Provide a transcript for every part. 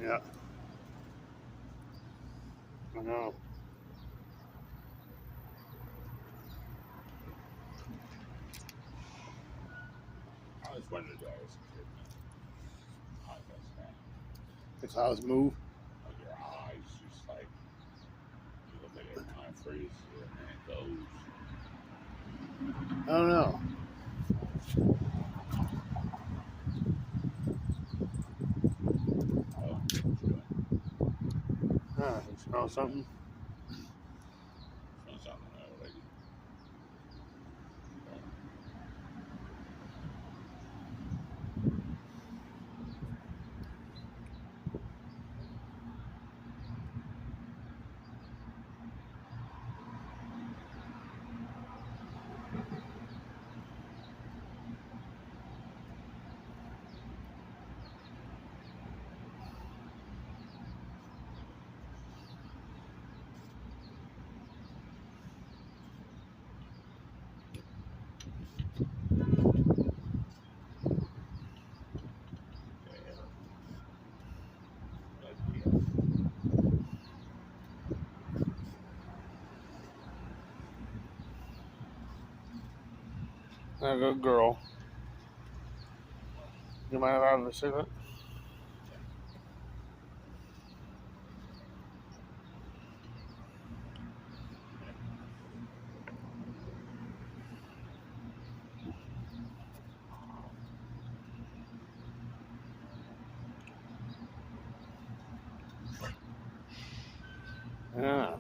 Yeah, I know. I was wondering that as a kid, man. How does that? It's how it's moved. Like your eyes, just like you look at it, and it freezes, and then it goes. I don't know. Oh, what you doing? Huh, you smell something? Smells something already. Yeah. Yeah. But yeah. A good girl. You might have a cigarette. Yeah. Yeah. Yeah.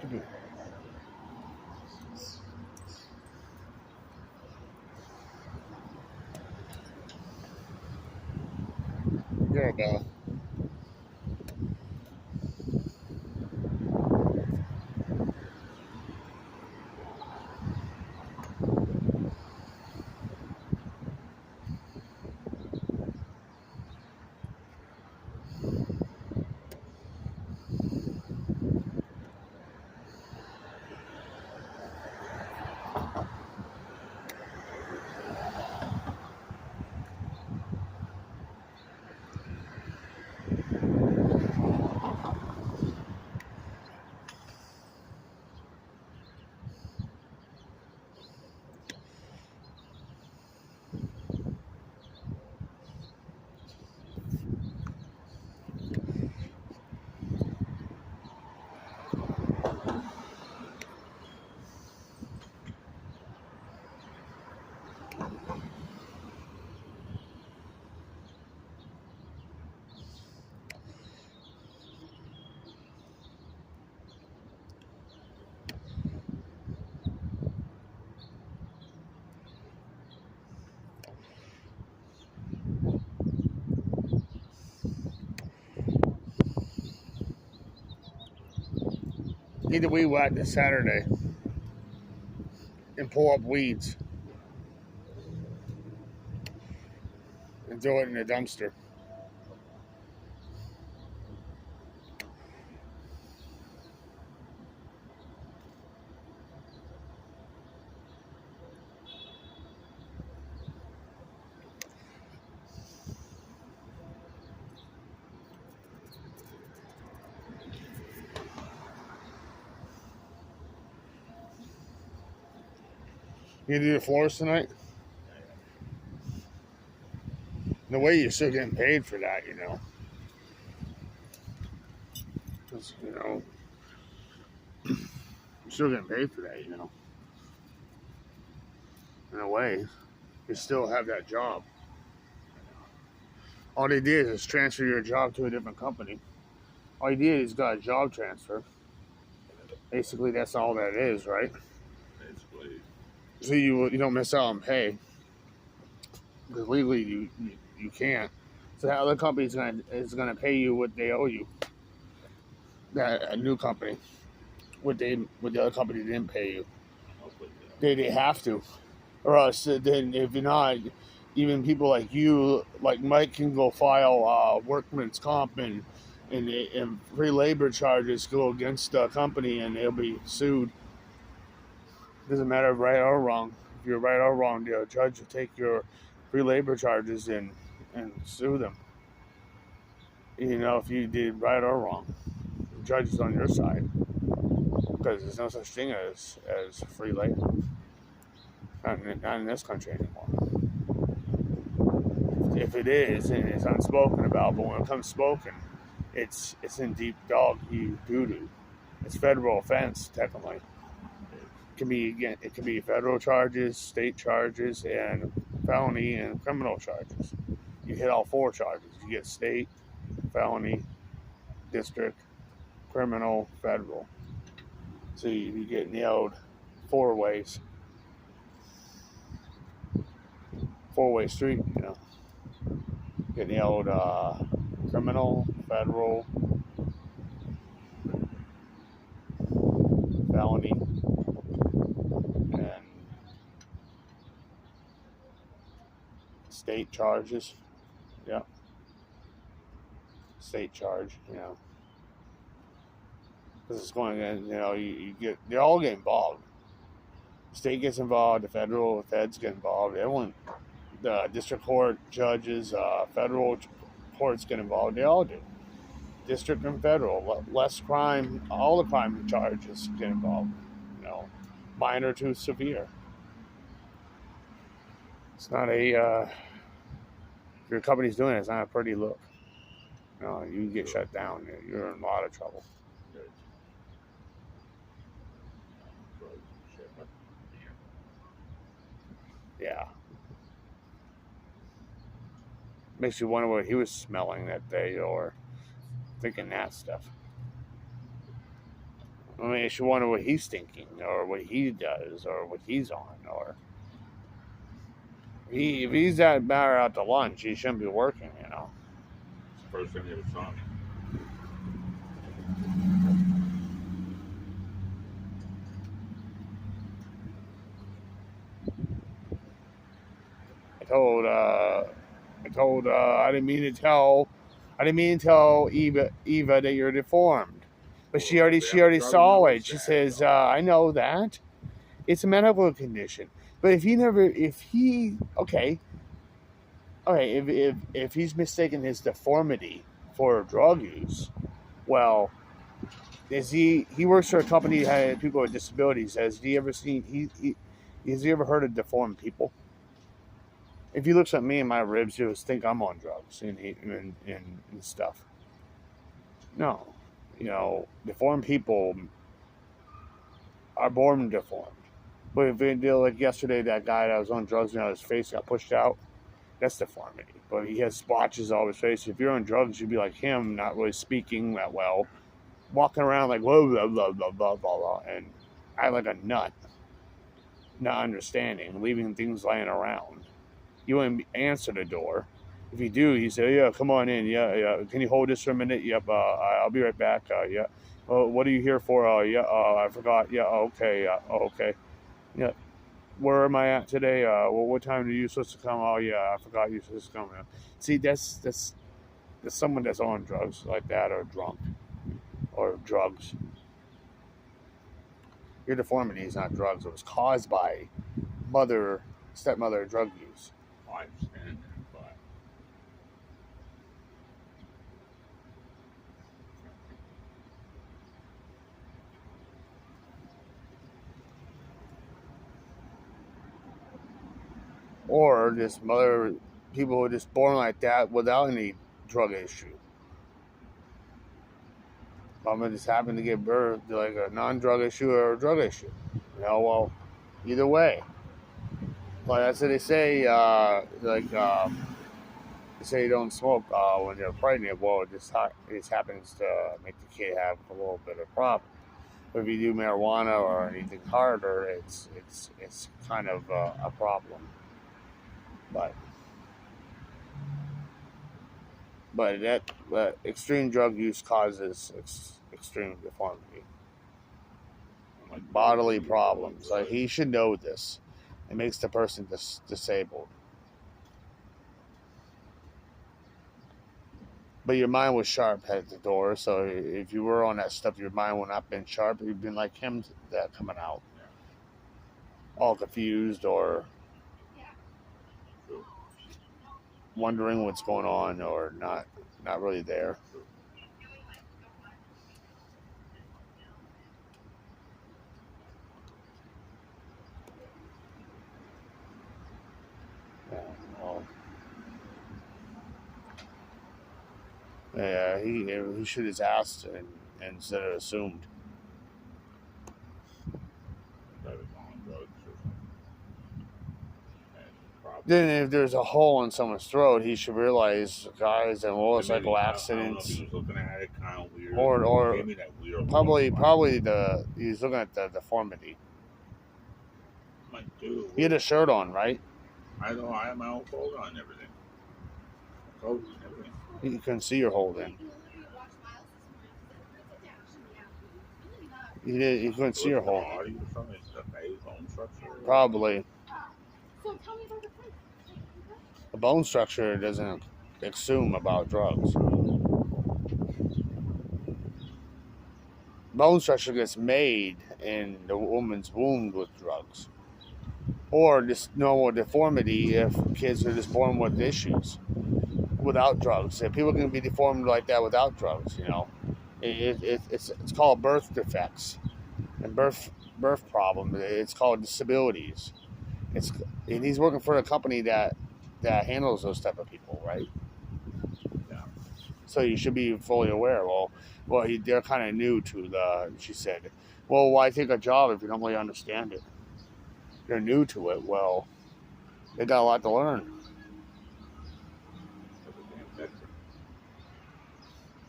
Okay, though. You're a bell. Need to weed whack this Saturday and pull up weeds and throw it in the dumpster. You do the floors tonight? Yeah. No way you're still getting paid for that, you know. 'Cause, you know, you're still getting paid for that, you know. In a way, you still have that job. All they did is transfer your job to a different company. All you did is got a job transfer. Basically, that's all that is, right? Basically, So you don't miss out on pay because legally you can't. So that other company is gonna pay you what they owe you. That a new company, what the other company didn't pay you. hopefully, They have to, or else then if you're not, even people like you, like Mike, can go file workman's comp and and free labor charges go against the company, and they'll be sued. Doesn't matter if right or wrong. If you're right or wrong, the judge will take your free labor charges and sue them. You know, if you did right or wrong, the judge is on your side because there's no such thing as free labor. Not in this country anymore. If it is, and it's unspoken about, but when it comes spoken, it's in deep dog doo-doo. It's federal offense technically. It can be federal charges, state charges, and felony and criminal charges. You hit all 4 charges. You get state, felony, district, criminal, federal. So you get nailed 4 ways. 4-way street, you know. Get nailed criminal, federal, felony, and state charges. Yeah. State charge, you know. Because it's going in, you know, they all get involved. State gets involved, the feds get involved, everyone, the district court, judges, federal courts get involved, they all do. District and federal, less crime, all the crime charges get involved, you know, minor to severe. It's not if your company's doing it, it's not a pretty look. You know, you get shut down, you're in a lot of trouble. Yeah. Makes you wonder what he was smelling that day or thinking that stuff. I mean, makes you wonder what he's thinking or what he does or what he's on or if he's that bad out to lunch, he shouldn't be working, you know. It's the first thing he ever saw me. I didn't mean to tell Eva that you're deformed. But she already saw it. She says, I know that. It's a medical condition. But if he's mistaken his deformity for drug use, well, he works for a company that has people with disabilities. Has he ever heard of deformed people? If he looks at me and my ribs, he'll think I'm on drugs and stuff. No. You know, deformed people are born deformed. But if it did like yesterday, that guy that was on drugs and his face got pushed out, that's deformity. But he has splotches all over his face. If you're on drugs, you'd be like him, not really speaking that well, walking around like blah blah blah blah blah blah, and act like a nut, not understanding, leaving things laying around. You wouldn't answer the door. If you do, you say, "Yeah, come on in. Yeah. Can you hold this for a minute? Yep. I'll be right back. Yeah. Oh, what are you here for? Yeah. I forgot. Yeah. Okay. Okay. Yeah. Where am I at today? Well, what time are you supposed to come? Oh, yeah. I forgot you supposed to come. See, that's someone that's on drugs like that, or drunk, or drugs. Your deformity is not drugs. It was caused by stepmother drug use. I understand that, but Or just people who are just born like that without any drug issue. Mama just happened to give birth to like a non-drug issue or a drug issue. You know, well, either way. Like that's what they say, they say you don't smoke when you're pregnant. Well, it just happens to make the kid have a little bit of problem. But if you do marijuana or anything harder, it's kind of a problem. But that extreme drug use causes extreme deformity, like bodily problems. Like he should know this. It makes the person disabled. But your mind was sharp at the door, so if you were on that stuff, your mind would not have been sharp. You'd been like him that coming out, all confused or wondering what's going on or not really there. Yeah, well, yeah, he should have asked and instead of assumed. That is on drugs or something. And probably. Then if there's a hole in someone's throat, he should realize, guys, and motorcycle accidents, He was looking at it kind of weird. or He gave me that weird probably look. he's looking at the deformity. I'm like, dude, He had a shirt on, right? I know I have my own clothes on and everything. Clothes and everything. You can see your hole then. You couldn't see your hole. Body or something, it's the face, bone structure. Probably. The bone structure doesn't assume about drugs. Bone structure gets made in the woman's womb with drugs. Or just normal deformity if kids are just born with issues without drugs. If people can be deformed like that without drugs, you know. It's called birth defects and birth problem. It's called disabilities. And he's working for a company that handles those type of people, right? Yeah. So you should be fully aware. They're kind of new to the. She said, "Well, why take a job if you don't really understand it? They're new to it. Well, they got a lot to learn.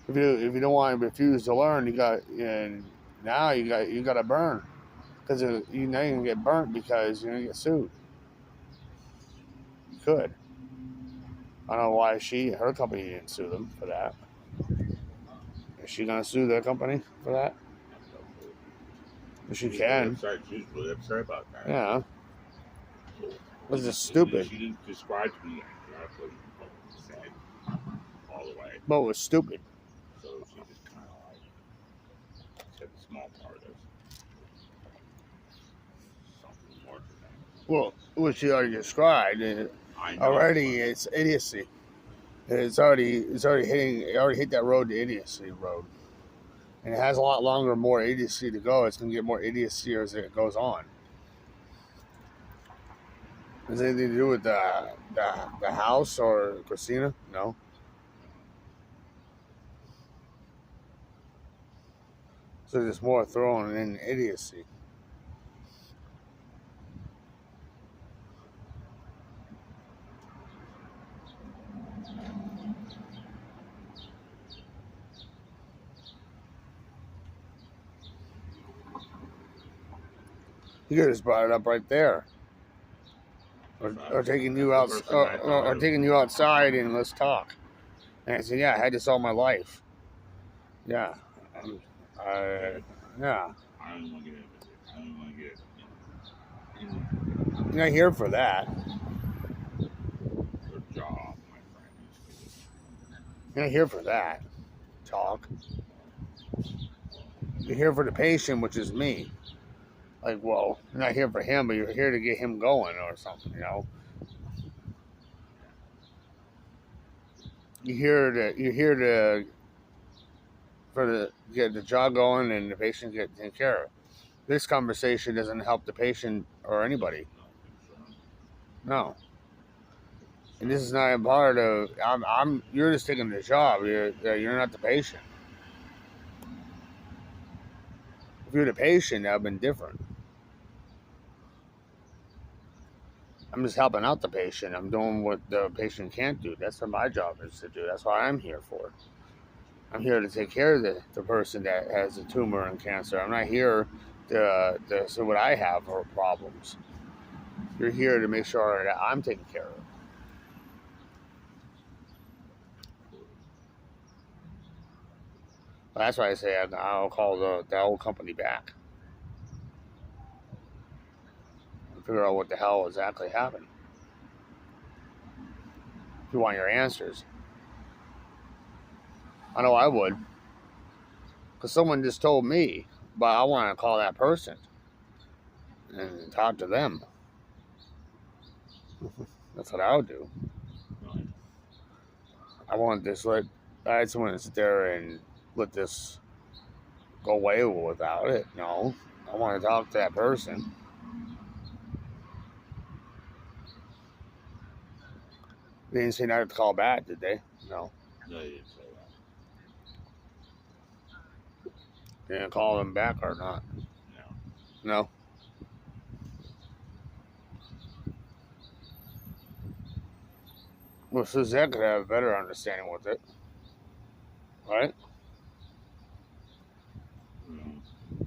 If you don't want to refuse to learn, you got to burn, because you're gonna get burnt because you're gonna get sued. You could. I don't know why her company didn't sue them for that. Is she gonna sue their company for that? She can. She's really upset about that. Yeah. This is stupid. She didn't describe to me exactly what she said all the way. But it was stupid. So she just kind of like said the small part of something more to that. Well, what she already described, already it's idiocy. It's already hit that road to idiocy road. And it has a lot more idiocy to go. It's gonna get more idiocy as it goes on. Has anything to do with the house or Christina? No. So there's more thrown in idiocy. You could have just brought it up right there. Or taking you out, or taking you outside and let's talk. And I said, yeah, I had this all my life. Yeah. Yeah. I don't want to get into it. I don't want to get You're not here for that. your job, my friend. You're not here for that. Talk. You're here for the patient, which is me. Like, well, you're not here for him, but you're here to get him going or something, you know. You're here to get the job going and the patient get taken care of. This conversation doesn't help the patient or anybody. No. And this is not a part of. You're just taking the job. You're not the patient. If you're the patient, that would have been different. I'm just helping out the patient. I'm doing what the patient can't do. That's what my job is to do. That's what I'm here for. I'm here to take care of the person that has a tumor and cancer. I'm not here to see what I have or problems. You're here to make sure that I'm taken care of. Well, that's why I say I'll call the whole company back and figure out what the hell exactly happened. If you want your answers. I know I would. Because someone just told me, but I want to call that person and talk to them. That's what I would do. Right. I want this. I just want to sit there and let this go away without it. No, I want to talk to that person. They didn't say not to call back, did they? No. No, you didn't say that. They didn't call them back or not? No. No. Well, Suzette could have a better understanding with it. Right?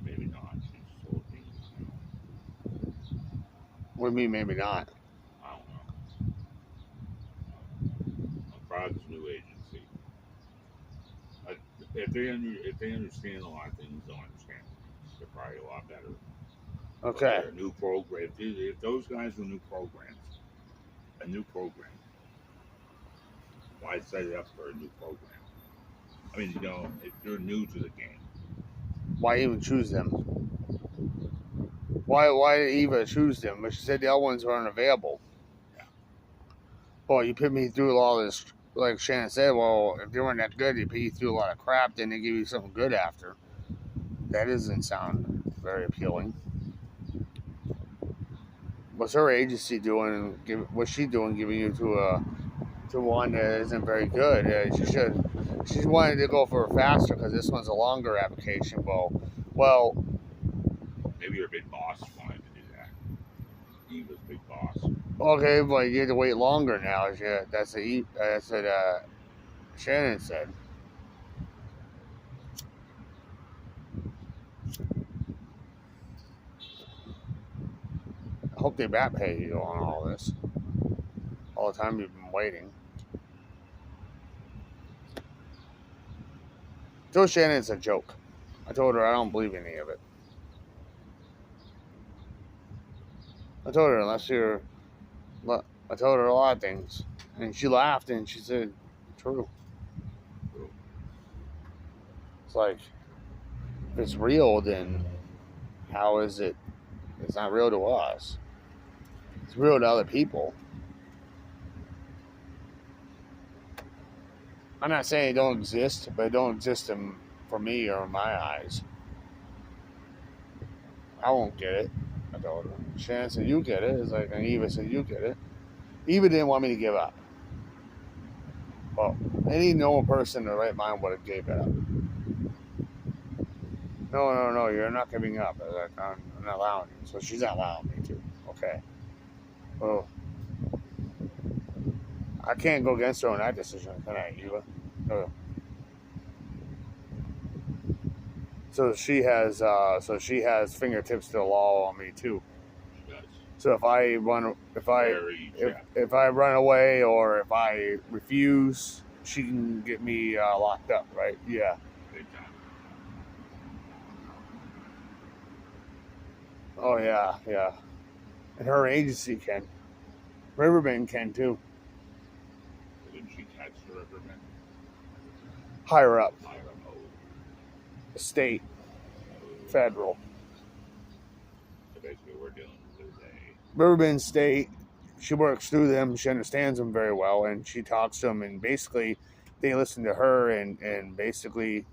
Maybe not. She's told me. What do you mean, maybe not? I don't know. I'm proud of this new agency. If they understand a lot of things, don't understand. They're probably a lot better. Okay. A new program. If those guys were new programs, a new program, why set it up for a new program? I mean, if you're new to the game, Why even choose them? Why did Eva choose them? But she said the other ones weren't available. Yeah. Well, you put me through all this, like Shannon said, well, if they weren't that good, they put you through a lot of crap, then they give you something good after. That doesn't sound very appealing. What's her agency doing? What's she doing giving you to one that isn't very good? She wanted to go for faster because this one's a longer application. Well, maybe your big boss wanted to do that. Eva's big boss. okay, but you have to wait longer now. Yeah, that's what Shannon said. I hope they back pay you on all this. All the time you've been waiting. I told Shannon it's a joke. I told her I don't believe any of it. I told her I told her a lot of things. And she laughed and she said, true. It's like, if it's real, then how is it? It's not real to us. It's real to other people. I'm not saying it don't exist, but it don't exist for me or in my eyes. I won't get it. I told her. Shannon said, you get it. It's like, and Eva said, you get it. Eva didn't want me to give up. Well, any normal person in the right mind would have gave it up. No, you're not giving up. I was like, I'm not allowing you. So she's not allowing me to. Okay. Well, I can't go against her on that decision, can I, Eva? No. So she has fingertips to the law on me too. She does. So if I run away or if I refuse, she can get me locked up, right? Yeah. Big time. Oh yeah. And her agency can. Riverbend can too. Didn't she catch the Riverbend? Higher up. I don't know. State. Federal. So basically, we're dealing with a Riverbend State. She works through them. She understands them very well, and she talks to them. And basically, they listen to her, and basically,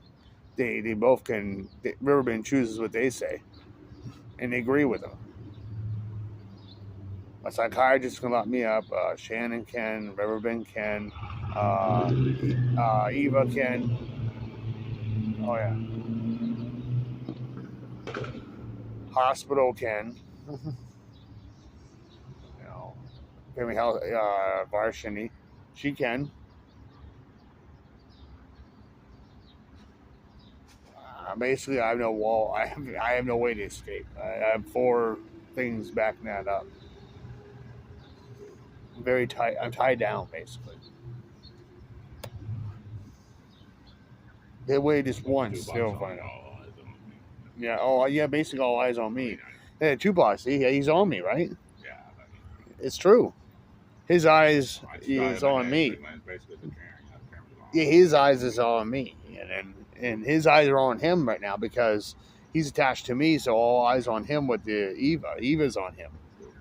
they both can. Riverbend chooses what they say, and they agree with them. My psychiatrist can lock me up. Shannon can. Riverbend can. Eva can. Oh yeah. Hospital can. Family Health, Varshini, she can. Basically, I have no wall. I have no way to escape. I have 4 things backing that up. I'm very tight. I'm tied down, basically. They weigh just once. They'll find out. Yeah. Oh, yeah. Basically, all eyes on me. Yeah, Tupac. See, he's on me, right? Yeah. It's true. His eyes is on me. Yeah, his eyes is on me. and his eyes are on him right now because he's attached to me. So all eyes on him with the Eva. Eva's on him,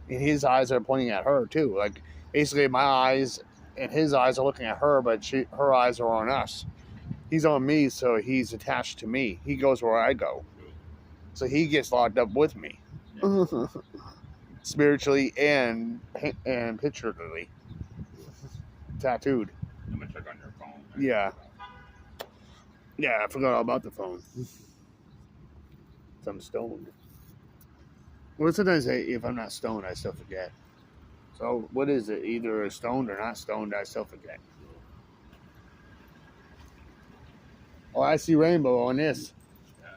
and his eyes are pointing at her too. Like basically, my eyes and his eyes are looking at her, but her eyes are on us. He's on me, so he's attached to me. He goes where I go, so he gets locked up with me, spiritually and pictorially, tattooed. I'm gonna check on your phone. Yeah. Yeah, I forgot all about the phone. I'm stoned. Well, sometimes if I'm not stoned, I still forget. So what is it? Either stoned or not stoned, I still forget. Oh, I see rainbow on this. Yeah.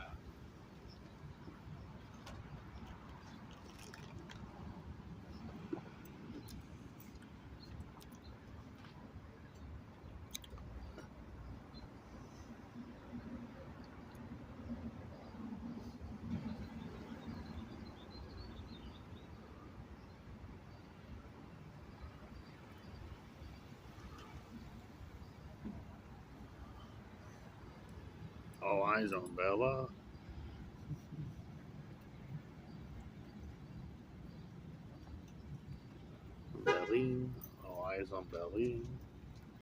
All eyes on Bella. Belly. All eyes on Belly.